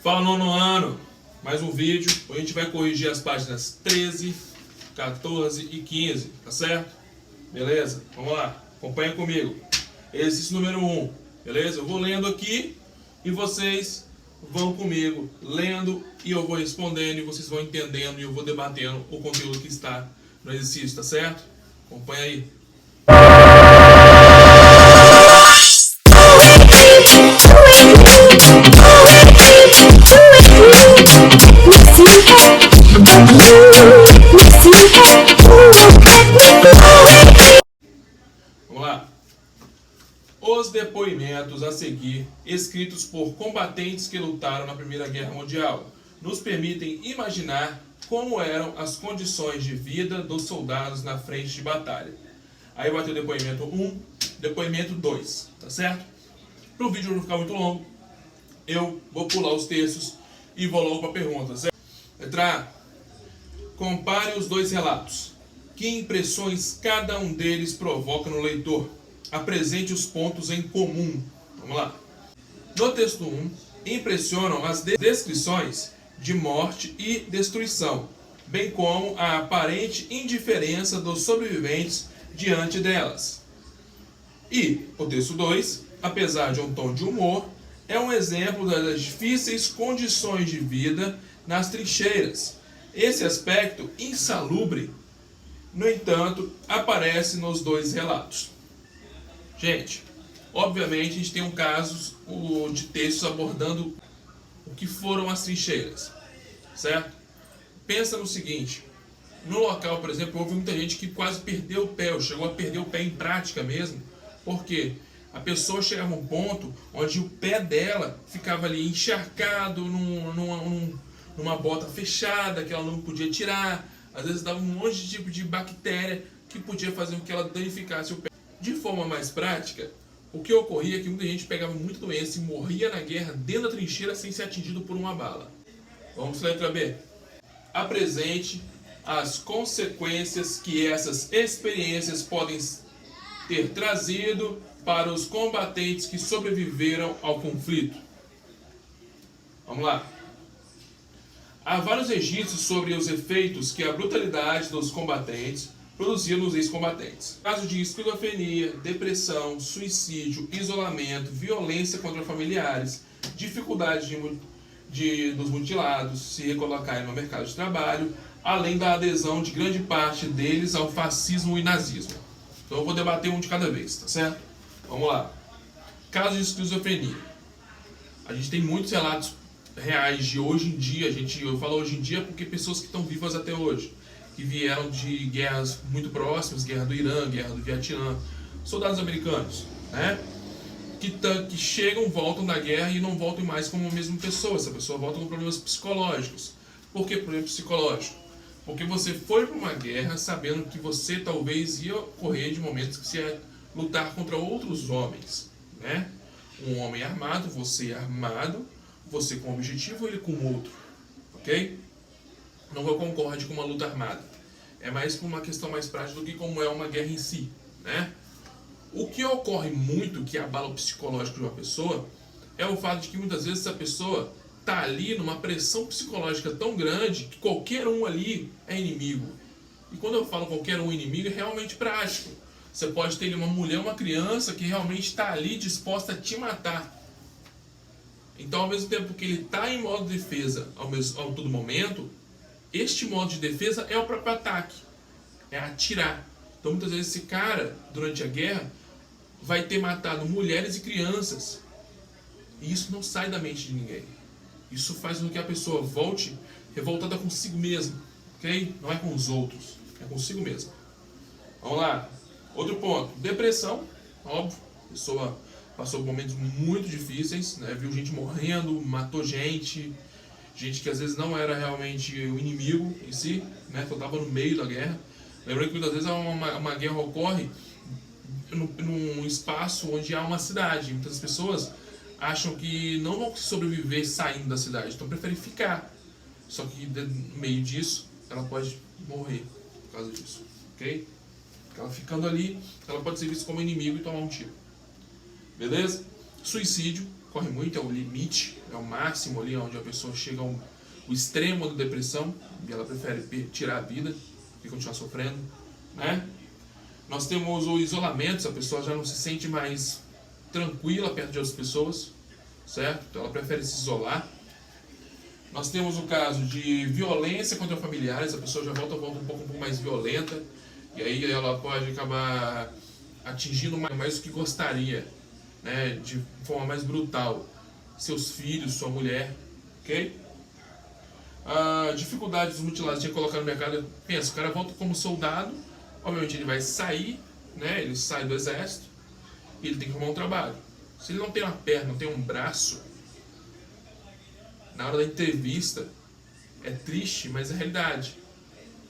Fala, nono ano, mais um vídeo. Hoje a gente vai corrigir as páginas 13, 14 e 15, tá certo? Beleza? Vamos lá, acompanha comigo. Exercício número 1, beleza? Eu vou lendo aqui e vocês vão comigo lendo e eu vou respondendo e vocês vão entendendo e eu vou debatendo o conteúdo que está no exercício, tá certo? Acompanha aí. Vamos lá. Os depoimentos a seguir, escritos por combatentes que lutaram na Primeira Guerra Mundial, nos permitem imaginar como eram as condições de vida dos soldados na frente de batalha. Aí vai ter o depoimento 1, depoimento 2, tá certo? Para o vídeo não ficar muito longo, eu vou pular os textos e vou logo para a pergunta, certo? Letra A. Compare os dois relatos. Que impressões cada um deles provoca no leitor? Apresente os pontos em comum. Vamos lá. No texto 1, impressionam as descrições de morte e destruição, bem como a aparente indiferença dos sobreviventes diante delas. E o texto 2, apesar de um tom de humor, é um exemplo das difíceis condições de vida nas trincheiras. Esse aspecto insalubre, no entanto, aparece nos dois relatos. Gente, obviamente a gente tem um caso de textos abordando o que foram as trincheiras, certo? Pensa no seguinte, no local, por exemplo, houve muita gente que quase perdeu o pé, ou chegou a perder o pé em prática mesmo, porque a pessoa chegava a um ponto onde o pé dela ficava ali encharcado numa bota fechada que ela não podia tirar, às vezes dava um monte de tipo de bactéria que podia fazer com que ela danificasse o pé. De forma mais prática, o que ocorria é que muita gente pegava muita doença e morria na guerra dentro da trincheira sem ser atingido por uma bala. Vamos para a letra B. Apresente as consequências que essas experiências podem ter trazido para os combatentes que sobreviveram ao conflito. Vamos lá. Há vários registros sobre os efeitos que a brutalidade dos combatentes produziu nos ex-combatentes. Casos de esquizofrenia, depressão, suicídio, isolamento, violência contra familiares, dificuldade dos mutilados se recolocarem no mercado de trabalho, além da adesão de grande parte deles ao fascismo e nazismo. Então eu vou debater um de cada vez, tá certo? Vamos lá. Caso de esquizofrenia. A gente tem muitos relatos reais de hoje em dia. Eu falo hoje em dia porque pessoas que estão vivas até hoje, que vieram de guerras muito próximas, guerra do Irã, guerra do Vietnã, soldados americanos, né? Que chegam, voltam da guerra e não voltam mais como a mesma pessoa. Essa pessoa volta com problemas psicológicos. Por que problema psicológico? Porque você foi para uma guerra sabendo que você talvez ia correr de momentos que você ia lutar contra outros homens, né? Um homem armado, você com um objetivo, ele com outro, ok? Não concorde com uma luta armada. É mais por uma questão mais prática do que como é uma guerra em si, né? O que ocorre muito, que abala o psicológico de uma pessoa, é o fato de que muitas vezes essa pessoa está ali numa pressão psicológica tão grande que qualquer um ali é inimigo. E quando eu falo qualquer um inimigo, é realmente prático. Você pode ter uma mulher, uma criança que realmente está ali disposta a te matar. Então, ao mesmo tempo que ele está em modo de defesa ao todo momento, este modo de defesa é o próprio ataque, é atirar. Então muitas vezes esse cara, durante a guerra, vai ter matado mulheres e crianças. E isso não sai da mente de ninguém. Isso faz com que a pessoa volte revoltada consigo mesmo, ok? Não é com os outros, é consigo mesmo. Vamos lá. Outro ponto, depressão, óbvio. A pessoa passou por momentos muito difíceis, né? Viu gente morrendo, matou gente que às vezes não era realmente o inimigo em si, né? Só estava no meio da guerra. Lembrando que muitas vezes uma guerra ocorre num espaço onde há uma cidade. Muitas pessoas acham que não vão sobreviver saindo da cidade, então preferem ficar. Só que no meio disso, ela pode morrer por causa disso, ok? Ela ficando ali, ela pode ser vista como inimigo e tomar um tiro. Beleza? Suicídio. corre muito, é o limite, é o máximo ali onde a pessoa chega ao extremo da depressão e ela prefere tirar a vida e continuar sofrendo, né? Nós temos o isolamento, a pessoa já não se sente mais tranquila perto de outras pessoas, certo? Então ela prefere se isolar. Nós temos o caso de violência contra familiares, a pessoa já volta um pouco mais violenta, e aí ela pode acabar atingindo mais do que gostaria, né, de forma mais brutal, seus filhos, sua mulher, ok? A dificuldade dos mutilados de colocar no mercado, pensa, o cara volta como soldado, obviamente ele vai sair, né, ele sai do exército, e ele tem que arrumar um trabalho. Se ele não tem uma perna, não tem um braço, na hora da entrevista, é triste, mas é realidade.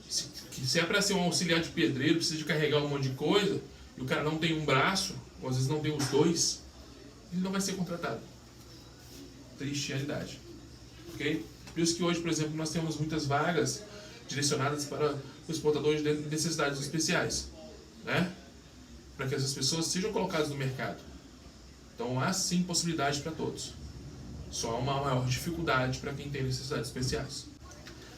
Se é para ser um auxiliar de pedreiro, precisa de carregar um monte de coisa, e o cara não tem um braço, ou às vezes não tem os dois, ele não vai ser contratado. Triste realidade. Ok? Por isso que hoje, por exemplo, nós temos muitas vagas direcionadas para os portadores de necessidades especiais, né? Para que essas pessoas sejam colocadas no mercado. Então há sim possibilidade para todos. Só há uma maior dificuldade para quem tem necessidades especiais.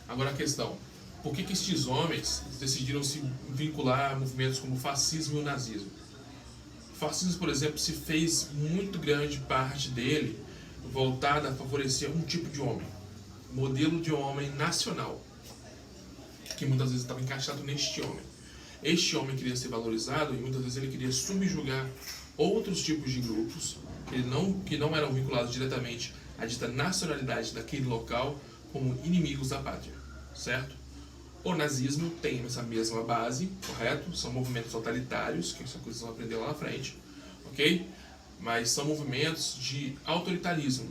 Agora a questão, por que estes homens decidiram se vincular a movimentos como o fascismo e o nazismo? O fascismo, por exemplo, se fez muito grande parte dele voltada a favorecer um tipo de homem, modelo de homem nacional, que muitas vezes estava encaixado neste homem. Este homem queria ser valorizado e muitas vezes ele queria subjugar outros tipos de grupos que não eram vinculados diretamente à dita nacionalidade daquele local como inimigos da pátria, certo? O nazismo tem essa mesma base, correto? São movimentos totalitários, que são coisas que vão aprender lá na frente, ok? Mas são movimentos de autoritarismo.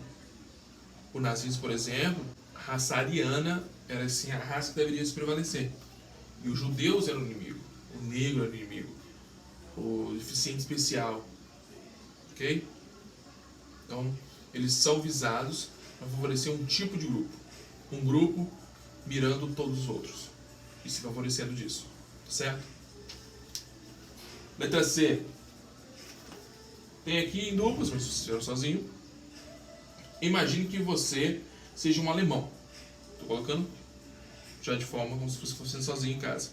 O nazismo, por exemplo, a raça ariana era assim a raça que deveria se prevalecer. E os judeus eram o inimigo, o negro era o inimigo, o deficiente especial, ok? Então, eles são visados para favorecer um tipo de grupo. Um grupo mirando todos os outros e se favorecendo disso, certo? Letra C. Tem aqui em duplas, mas se você estiver sozinho, imagine que você seja um alemão. Estou colocando já de forma como se fosse sozinho em casa.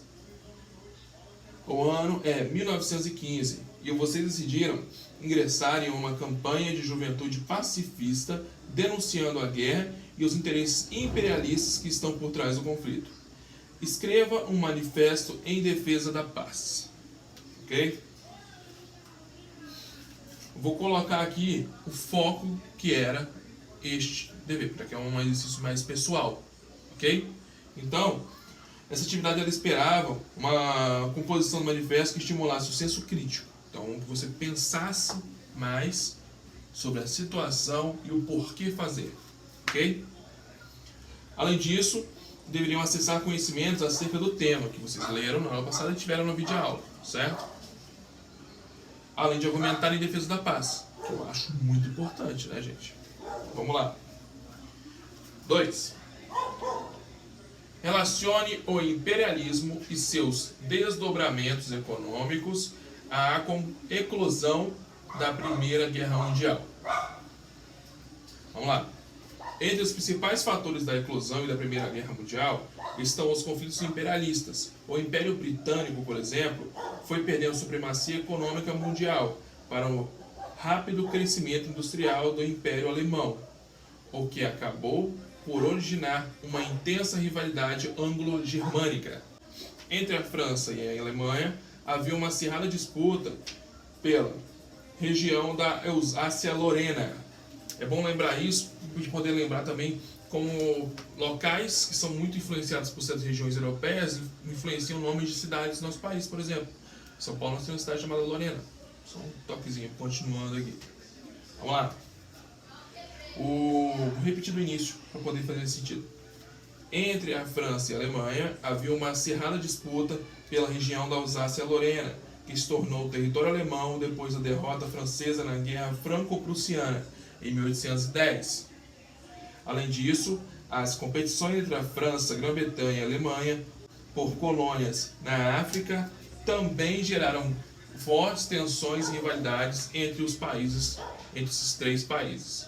O ano é 1915 e vocês decidiram ingressar em uma campanha de juventude pacifista denunciando a guerra e os interesses imperialistas que estão por trás do conflito. Escreva um manifesto em defesa da paz. Ok? Vou colocar aqui o foco que era este dever, para que é um exercício mais pessoal. Ok? Então, essa atividade ela esperava uma composição do manifesto que estimulasse o senso crítico. Então, que você pensasse mais sobre a situação e o porquê fazer. Ok? Além disso, deveriam acessar conhecimentos acerca do tema que vocês leram na aula passada e tiveram no vídeo aula, certo? Além de argumentar em defesa da paz, que eu acho muito importante, né, gente? Vamos lá. 2. Relacione o imperialismo e seus desdobramentos econômicos à eclosão da Primeira Guerra Mundial. Vamos lá. Entre os principais fatores da eclosão e da Primeira Guerra Mundial estão os conflitos imperialistas. O Império Britânico, por exemplo, foi perdendo supremacia econômica mundial para o rápido crescimento industrial do Império Alemão, o que acabou por originar uma intensa rivalidade anglo-germânica. Entre a França e a Alemanha havia uma acirrada disputa pela região da Alsácia-Lorena. É bom lembrar isso, para poder lembrar também como locais que são muito influenciados por certas regiões europeias influenciam nomes de cidades do nosso país, por exemplo. Em São Paulo nós temos uma cidade chamada Lorena. Só um toquezinho, continuando aqui. Vamos lá. Vou repetir do início, para poder fazer sentido. Entre a França e a Alemanha havia uma acirrada disputa pela região da Alsácia-Lorena, que se tornou território alemão depois da derrota francesa na Guerra Franco-Prussiana, em 1810. Além disso, as competições entre a França, Grã-Bretanha e a Alemanha por colônias na África também geraram fortes tensões e rivalidades entre os países, entre esses três países.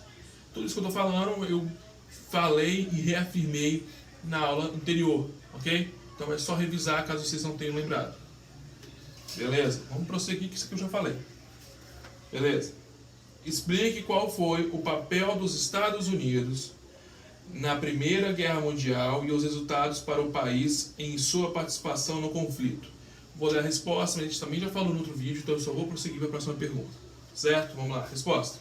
Tudo isso que eu estou falando, eu falei e reafirmei na aula anterior, ok? Então é só revisar caso vocês não tenham lembrado. Beleza? Vamos prosseguir que isso aqui eu já falei. Beleza? Explique qual foi o papel dos Estados Unidos na Primeira Guerra Mundial e os resultados para o país em sua participação no conflito. Vou dar a resposta, mas a gente também já falou no outro vídeo, então eu só vou prosseguir para a próxima pergunta. Certo? Vamos lá. Resposta.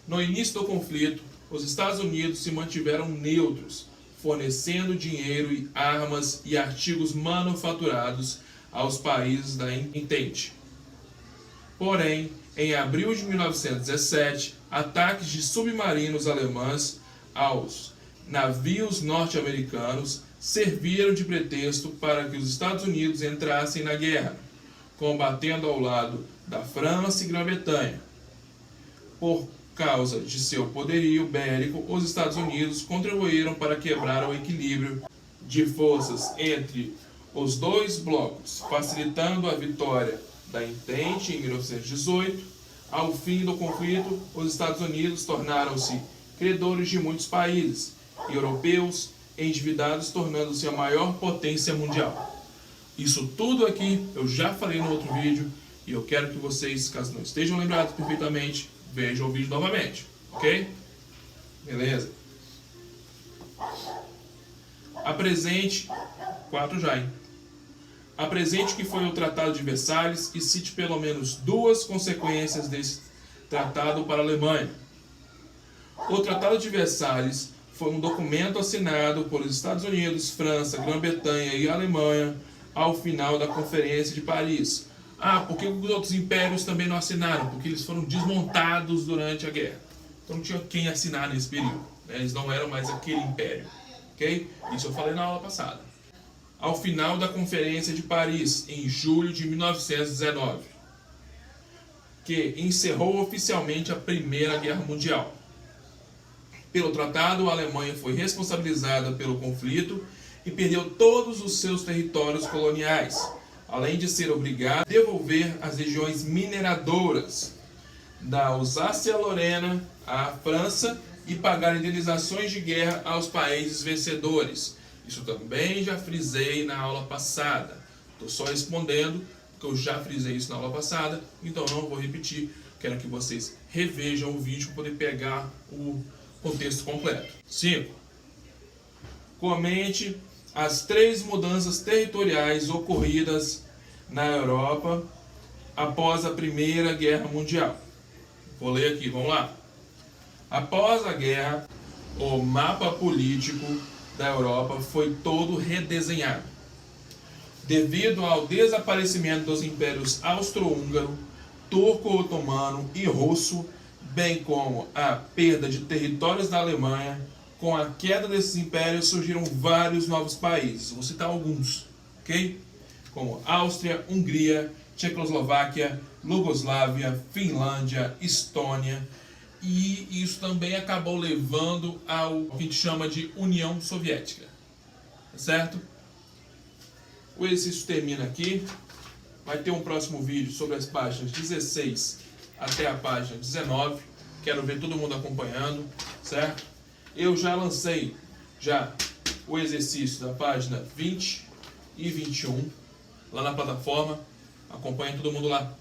No início do conflito, os Estados Unidos se mantiveram neutros, fornecendo dinheiro e armas e artigos manufaturados aos países da Entente. Porém, em abril de 1917, ataques de submarinos alemães aos navios norte-americanos serviram de pretexto para que os Estados Unidos entrassem na guerra, combatendo ao lado da França e Grã-Bretanha. Por causa de seu poderio bélico, os Estados Unidos contribuíram para quebrar o equilíbrio de forças entre os dois blocos, facilitando a vitória da Entente em 1918. Ao fim do conflito, os Estados Unidos tornaram-se credores de muitos países europeus endividados, tornando-se a maior potência mundial. Isso tudo aqui eu já falei no outro vídeo e eu quero que vocês, caso não estejam lembrados perfeitamente, vejam o vídeo novamente, ok? Beleza? Apresente, 4 já, hein? Apresente o que foi o Tratado de Versalhes e cite pelo menos 2 consequências desse tratado para a Alemanha. O Tratado de Versalhes foi um documento assinado por Estados Unidos, França, Grã-Bretanha e Alemanha ao final da Conferência de Paris. Por que os outros impérios também não assinaram? Porque eles foram desmontados durante a guerra. Então não tinha quem assinar nesse período. Eles não eram mais aquele império. Ok? Isso eu falei na aula passada. Ao final da Conferência de Paris, em julho de 1919, que encerrou oficialmente a Primeira Guerra Mundial. Pelo tratado, a Alemanha foi responsabilizada pelo conflito e perdeu todos os seus territórios coloniais, além de ser obrigada a devolver as regiões mineradoras da Alsácia-Lorena à França e pagar indenizações de guerra aos países vencedores. Isso também já frisei na aula passada. Estou só respondendo, porque eu já frisei isso na aula passada, então não vou repetir. Quero que vocês revejam o vídeo para poder pegar o contexto completo. 5. Comente as 3 mudanças territoriais ocorridas na Europa após a Primeira Guerra Mundial. Vou ler aqui, vamos lá. Após a guerra, o mapa político da Europa foi todo redesenhado. Devido ao desaparecimento dos impérios austro-húngaro, turco-otomano e russo, bem como a perda de territórios da Alemanha, com a queda desses impérios surgiram vários novos países. Vou citar alguns, ok? Como Áustria, Hungria, Tchecoslováquia, Iugoslávia, Finlândia, Estônia. E isso também acabou levando ao que a gente chama de União Soviética. Certo? O exercício termina aqui. Vai ter um próximo vídeo sobre as páginas 16 até a página 19. Quero ver todo mundo acompanhando, certo? Eu já lancei o exercício da página 20 e 21 lá na plataforma. Acompanha todo mundo lá.